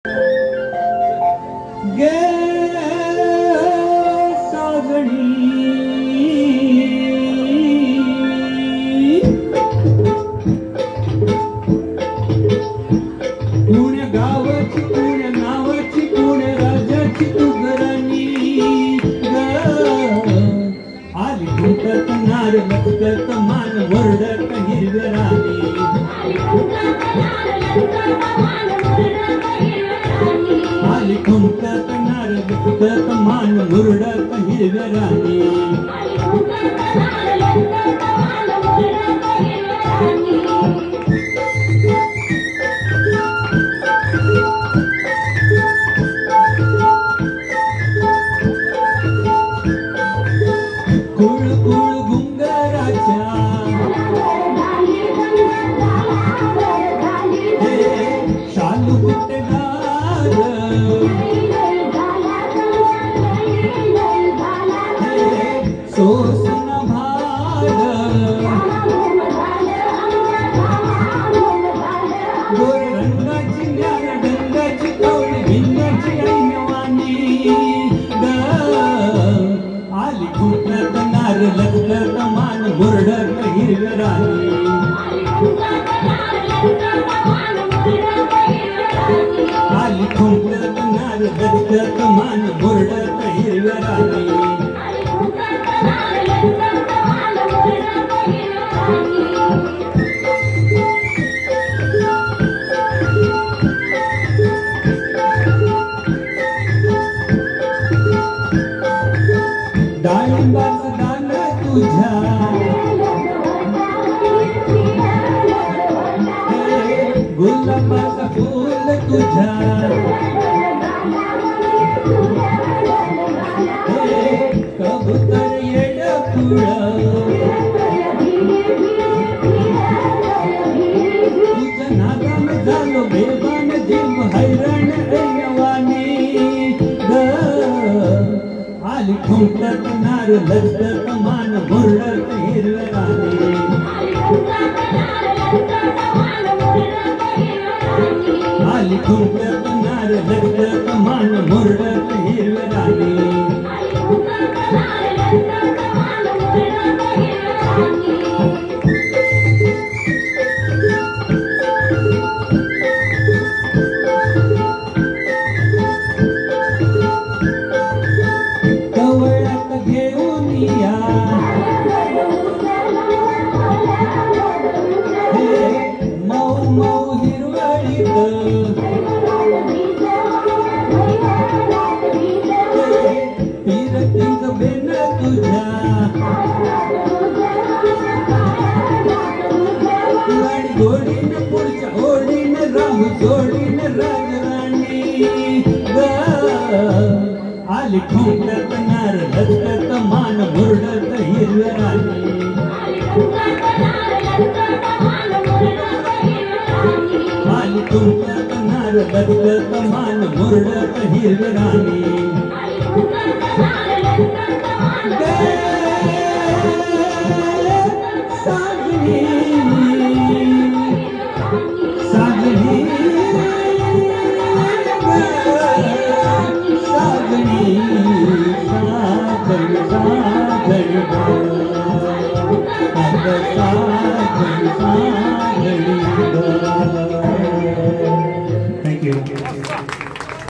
गे साजणी पुण्य गावाची पुण्य नावाची पुण्य राजाची तू घराणी आली खुंटत नार लचकत मान वरडत हिरव्या राणी आली खुंटत नार लचकत मान मुरडत हिरव्या राणी कुळकुळ घुंगराच्या शालू बुटदार सोसन भार गोर रंगाची ज्ञान डंगाची कवळी भिंगाची ऐनवाणी आली खुंटत नार लचकत मान मुरडत हिरव्या राणी आली खुंटत नार लचकत मान मुरडत हिरव्या राणी डाळिंबाचं दान तुझ्या गुलाबाचं फूल तुझ्या कबूतर येड फुल तुझ्या नादान झालो बेबान जीव हैराण ऐनवाणी आली खुंटत नार लचकत मान मुरडत हिरव्या राणी आली खुंटत नार लचकत मान मुरडत हिरव्या राणी कवळ्यात घेऊन या मऊ मऊ हिरवळीत फिरतीच बेन तुझ्या गाडी घोडीन पुढच्या ओढीन राहू जोडीन राजराणी आली खुंटत नार लचकत मान मुरडत हिरव्या राणी आली खुंटत नार लचकत मान मुरडत हिरव्या राणी